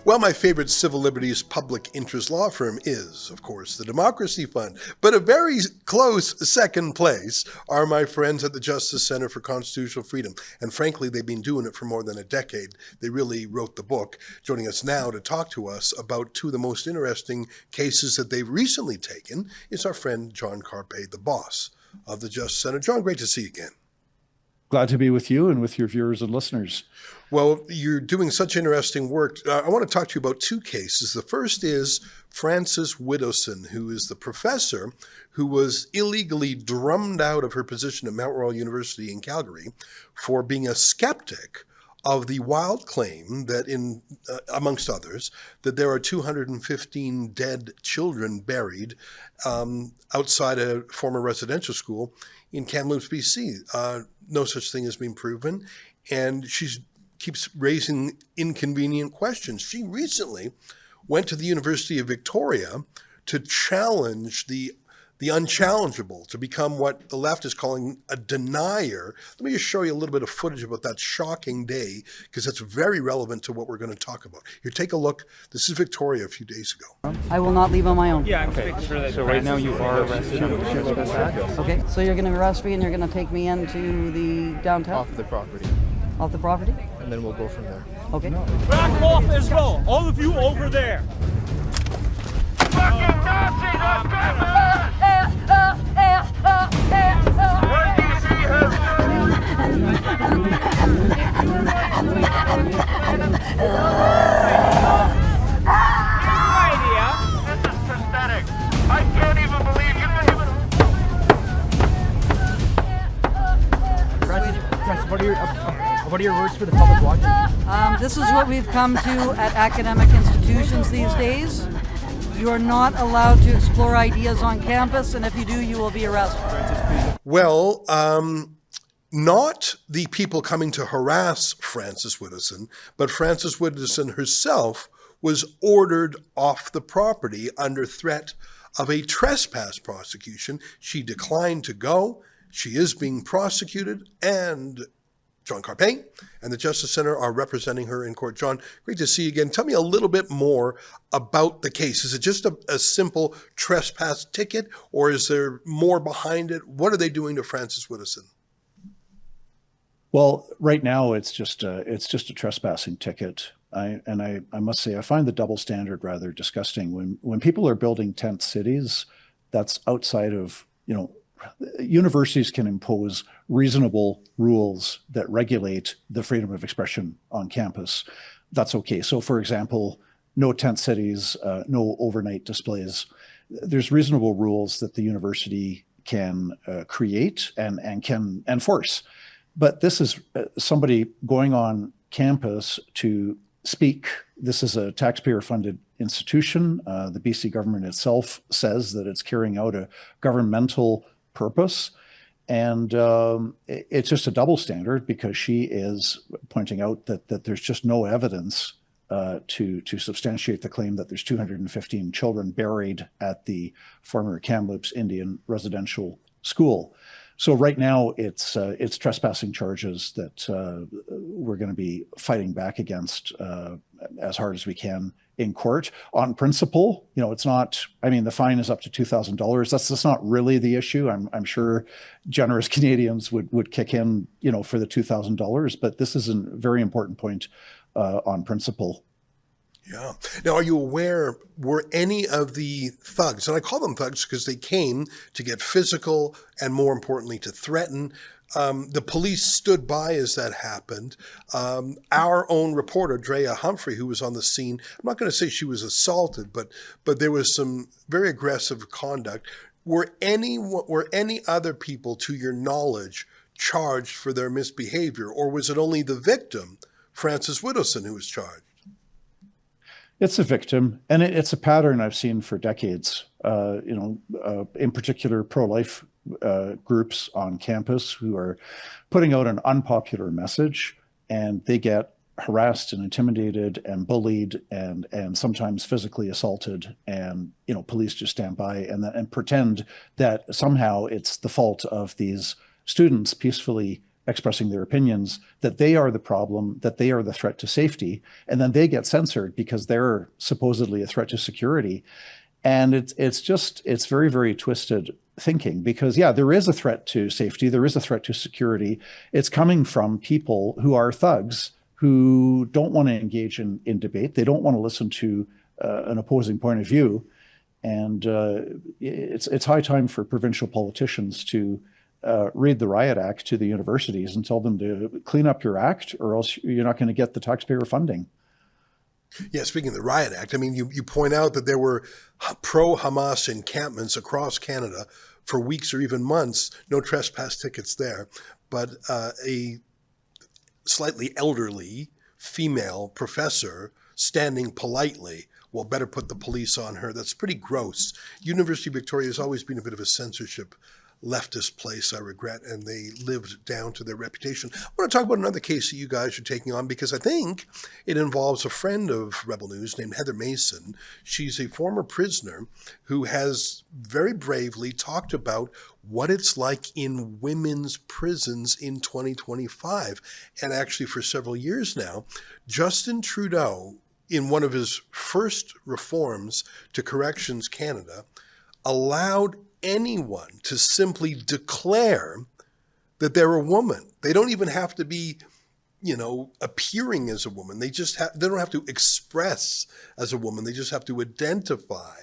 Well, my favorite civil liberties public interest law firm is, of course, the Democracy Fund. But a very close second place are my friends at the Justice Centre for Constitutional Freedom. And frankly, they've been doing it for more than a decade. They really wrote the book. Joining us now to talk to us about two of the most interesting cases that they've recently taken is our friend John Carpay, the boss of the Justice Centre. John, great to see you again. Glad to be with you and with your viewers and listeners. Well, you're doing such interesting work. I want to talk to you about two cases. The first is Frances Widdowson, who is the professor who was illegally drummed out of her position at Mount Royal University in Calgary for being a skeptic of the wild claim that, amongst others, that there are 215 dead children buried outside a former residential school in Kamloops, BC. No such thing has been proven, and she keeps raising inconvenient questions. She recently went to the University of Victoria to challenge the unchallengeable, to become what the left is calling a denier. Let me just show you a little bit of footage about that shocking day, because it's very relevant to what we're going to talk about. Here, take a look. This is Victoria a few days ago. I will not leave on my own. Yeah, I'm just making sure that. So right now you are arrested. Okay, so you're going to arrest me and you're going to take me into the downtown? Off the property. Off the property? And then we'll go from there. Okay. Back off as well, all of you over there. Fucking Nazis are coming! Where do you see her? This is pathetic. I can't even believe you can What are your words for the public watching? This is what we've come to at academic institutions these days. You are not allowed to explore ideas on campus, and if you do, you will be arrested. Well, not the people coming to harass Frances Widdowson, but Frances Widdowson herself was ordered off the property under threat of a trespass prosecution. She declined to go. She is being prosecuted, and John Carpay and the Justice Centre are representing her in court. John, great to see you again. Tell me a little bit more about the case. Is it just a simple trespass ticket, or is there more behind it? What are they doing to Frances Widdowson? Well, right now it's just a trespassing ticket. I must say I find the double standard rather disgusting. When people are building tent cities, that's outside of, universities can impose reasonable rules that regulate the freedom of expression on campus. That's okay. So for example, no tent cities, no overnight displays. There's reasonable rules that the university can create and can enforce. But this is somebody going on campus to speak. This is a taxpayer-funded institution. The BC government itself says that it's carrying out a governmental purpose. And it's just a double standard, because she is pointing out that there's just no evidence to substantiate the claim that there's 215 children buried at the former Kamloops Indian residential school. So right now it's trespassing charges that we're going to be fighting back against as hard as we can in court. On principle, it's not, the fine is up to $2,000. That's not really the issue. I'm sure generous Canadians would kick in, for the $2,000, but this is a very important point on principle. Yeah. Now, are you aware, were any of the thugs, and I call them thugs because they came to get physical and, more importantly, to threaten? The police stood by as that happened. Our own reporter, Drea Humphrey, who was on the scene, I'm not going to say she was assaulted, but there was some very aggressive conduct. Were any other people, to your knowledge, charged for their misbehavior, or was it only the victim, Frances Widdowson, who was charged? It's a victim, and it's a pattern I've seen for decades. In particular, pro-life groups on campus who are putting out an unpopular message, and they get harassed and intimidated and bullied and sometimes physically assaulted, and police just stand by and pretend that somehow it's the fault of these students peacefully expressing their opinions, that they are the problem, that they are the threat to safety, and then they get censored because they're supposedly a threat to security. And it's very, very twisted thinking, because yeah, there is a threat to safety, there is a threat to security. It's coming from people who are thugs, who don't want to engage in debate. They don't want to listen to an opposing point of view. And it's high time for provincial politicians to read the Riot Act to the universities and tell them to clean up your act, or else you're not going to get the taxpayer funding. Yeah, speaking of the Riot Act, I mean, you point out that there were pro-Hamas encampments across Canada for weeks or even months, no trespass tickets there, but a slightly elderly female professor standing politely, well, better put the police on her. That's pretty gross. University of Victoria has always been a bit of a censorship leftist place, I regret, and they lived down to their reputation. I want to talk about another case that you guys are taking on, because I think it involves a friend of Rebel News named Heather Mason. She's a former prisoner who has very bravely talked about what it's like in women's prisons in 2025. And actually for several years now, Justin Trudeau, in one of his first reforms to Corrections Canada, allowed anyone to simply declare that they're a woman. They don't even have to be, appearing as a woman. They don't have to express as a woman. They just have to identify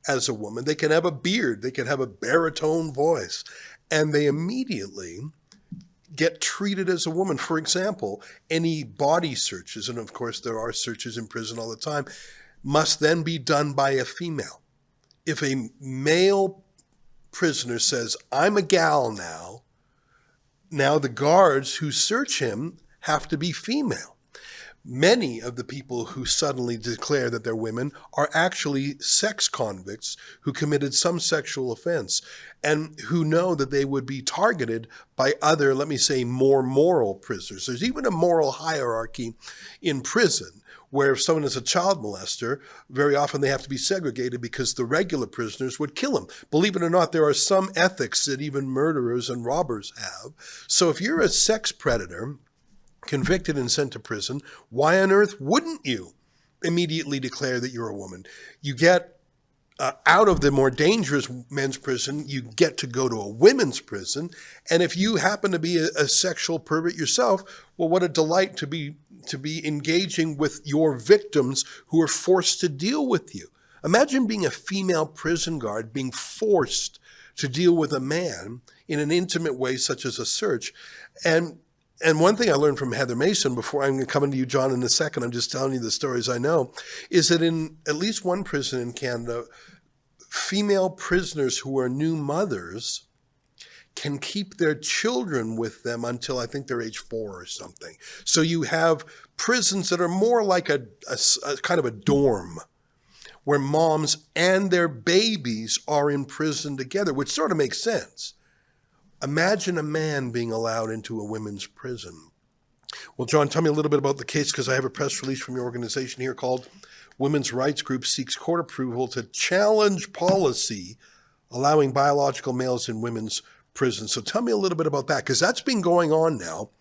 as a woman. They can have a beard. They can have a baritone voice, and they immediately get treated as a woman. For example, any body searches, and of course there are searches in prison all the time, must then be done by a female. If a male prisoner says, I'm a gal now the guards who search him have to be female. Many of the people who suddenly declare that they're women are actually sex convicts who committed some sexual offense and who know that they would be targeted by other, let me say, more moral prisoners. There's even a moral hierarchy in prison, where if someone is a child molester, very often they have to be segregated because the regular prisoners would kill them. Believe it or not, there are some ethics that even murderers and robbers have. So if you're a sex predator convicted and sent to prison, why on earth wouldn't you immediately declare that you're a woman? You get out of the more dangerous men's prison, you get to go to a women's prison. And if you happen to be a sexual pervert yourself, well, what a delight to be engaging with your victims who are forced to deal with you. Imagine being a female prison guard being forced to deal with a man in an intimate way, such as a search. And one thing I learned from Heather Mason, before I'm going to come into you, John, in a second, I'm just telling you the stories I know, is that in at least one prison in Canada, female prisoners who are new mothers can keep their children with them until I think they're age 4 or something. So you have prisons that are more like a kind of a dorm, where moms and their babies are in prison together, which sort of makes sense. Imagine a man being allowed into a women's prison. Well, John, tell me a little bit about the case, because I have a press release from your organization here called Women's Rights Group Seeks Court Approval to Challenge Policy Allowing Biological Males in Women's Prisons. So tell me a little bit about that, because that's been going on now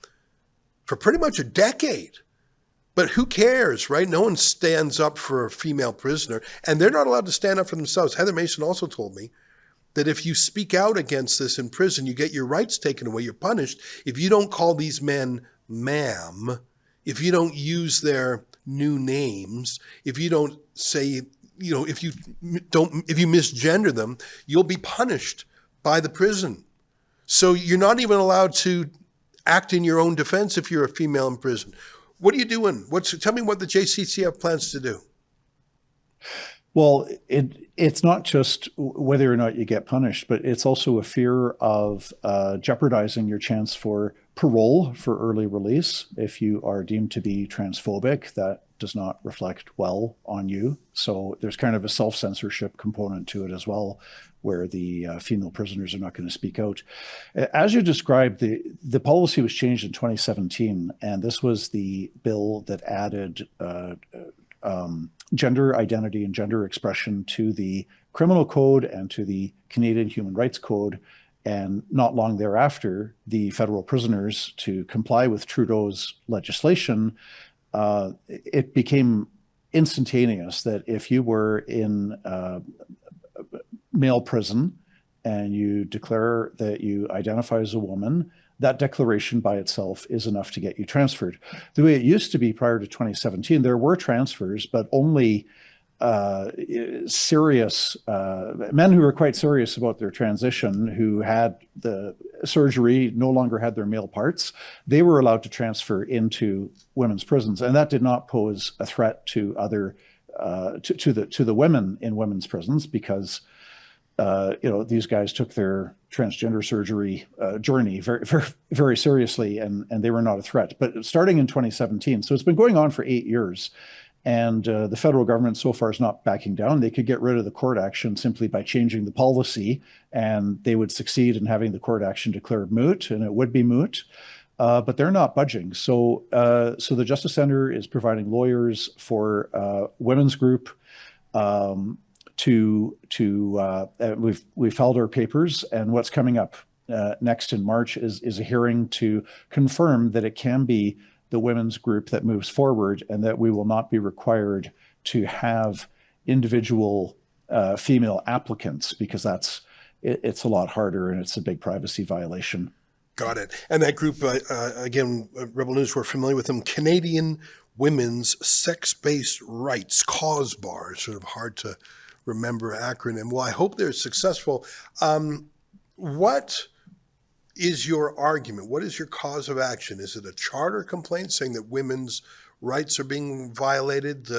for pretty much a decade. But who cares, right? No one stands up for a female prisoner, and they're not allowed to stand up for themselves. Heather Mason also told me that if you speak out against this in prison, you get your rights taken away, you're punished. If you don't call these men ma'am, if you don't use their new names, if you don't say, if you misgender them, you'll be punished by the prison. So you're not even allowed to act in your own defense if you're a female in prison. What are you doing? Tell me what the JCCF plans to do. Well, it's not just whether or not you get punished, but it's also a fear of jeopardizing your chance for parole for early release. If you are deemed to be transphobic, that does not reflect well on you. So there's kind of a self-censorship component to it as well, where the female prisoners are not going to speak out. As you described, the policy was changed in 2017, and this was the bill that added gender identity and gender expression to the criminal code and to the Canadian Human Rights Code. And not long thereafter, the federal prisoners, to comply with Trudeau's legislation, it became instantaneous that if you were in male prison and you declare that you identify as a woman, that declaration by itself is enough to get you transferred. The way it used to be prior to 2017, there were transfers, but only serious men who were quite serious about their transition, who had the surgery, no longer had their male parts, they were allowed to transfer into women's prisons, and that did not pose a threat to other to the women in women's prisons, because these guys took their transgender surgery journey very, very, very seriously, and they were not a threat. But starting in 2017, so it's been going on for 8 years. And the federal government so far is not backing down. They could get rid of the court action simply by changing the policy, and they would succeed in having the court action declared moot, and it would be moot. But they're not budging. So the Justice Centre is providing lawyers for women's group we've filed our papers, and what's coming up next in March is a hearing to confirm that it can be the women's group that moves forward, and that we will not be required to have individual female applicants, because it's a lot harder and it's a big privacy violation. Got it. And that group, again, Rebel News, we're familiar with them, Canadian Women's Sex-Based Rights, CAUSBAR, sort of hard to remember acronym. Well, I hope they're successful. What is your argument? What is your cause of action? Is it a charter complaint saying that women's rights are being violated?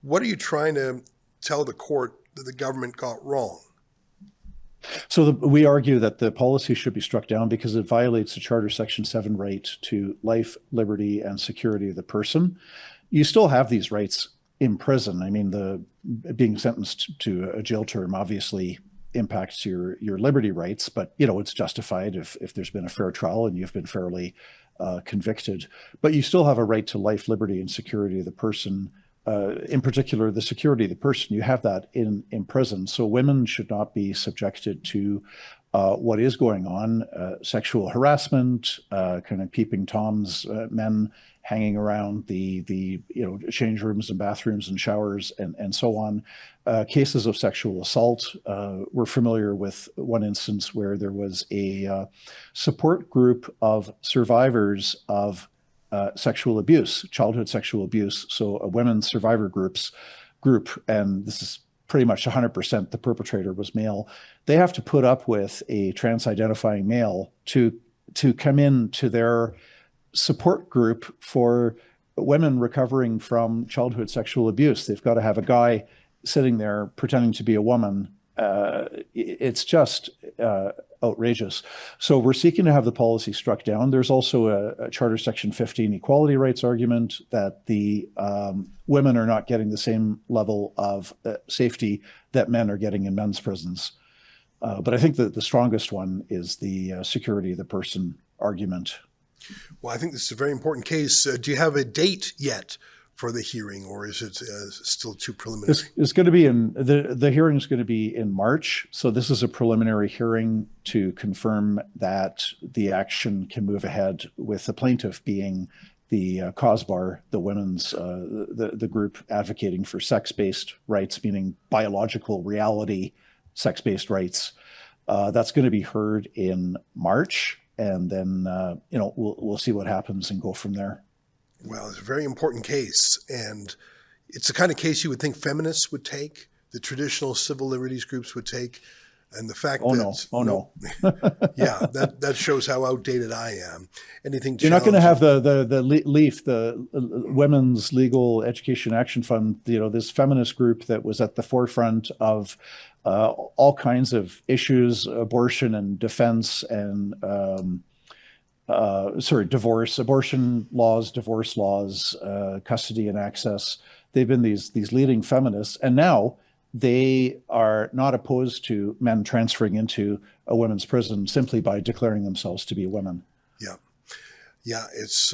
What are you trying to tell the court that the government got wrong? So we argue that the policy should be struck down because it violates the Charter Section 7 right to life, liberty, and security of the person. You still have these rights in prison. I mean, being sentenced to a jail term obviously impacts your liberty rights, but it's justified if there's been a fair trial and you've been fairly convicted. But you still have a right to life, liberty, and security of the person. In particular, the security of the person, you have that in prison. So women should not be subjected to what is going on, sexual harassment, kind of peeping Toms, men hanging around the change rooms and bathrooms and showers and so on. Cases of sexual assault. We're familiar with one instance where there was a support group of survivors of sexual abuse, childhood sexual abuse. So a women's survivor group, and this is pretty much 100% the perpetrator was male. They have to put up with a trans-identifying male to come into their support group for women recovering from childhood sexual abuse. They've got to have a guy sitting there pretending to be a woman. It's just outrageous. So we're seeking to have the policy struck down. There's also a Charter Section 15 equality rights argument that the women are not getting the same level of safety that men are getting in men's prisons. But I think that the strongest one is the security of the person argument. Well, I think this is a very important case. Do you have a date yet for the hearing, or is it still too preliminary? It's going to be the hearing is going to be in March. So this is a preliminary hearing to confirm that the action can move ahead, with the plaintiff being the CAUSBAR, the women's, the group advocating for sex-based rights, meaning biological reality, sex-based rights. That's going to be heard in March. And then, we'll see what happens and go from there. Well, it's a very important case, and it's the kind of case you would think feminists would take, the traditional civil liberties groups would take, and the fact no. Yeah, that shows how outdated I am. Anything you're not going to have the LEAF, the Women's Legal Education Action Fund, this feminist group that was at the forefront of all kinds of issues, abortion and defense and divorce, abortion laws, divorce laws, custody and access. They've been these leading feminists, and now they are not opposed to men transferring into a women's prison simply by declaring themselves to be women. Yeah, it's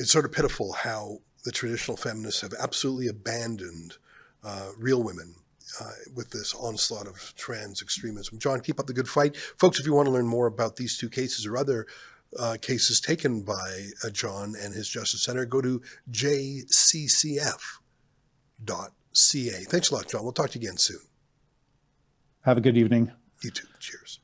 sort of pitiful how the traditional feminists have absolutely abandoned real women with this onslaught of trans extremism. John, keep up the good fight. Folks, if you want to learn more about these two cases or other cases taken by John and his Justice Center, go to jccf.ca. Thanks a lot, John. We'll talk to you again soon. Have a good evening. You too. Cheers.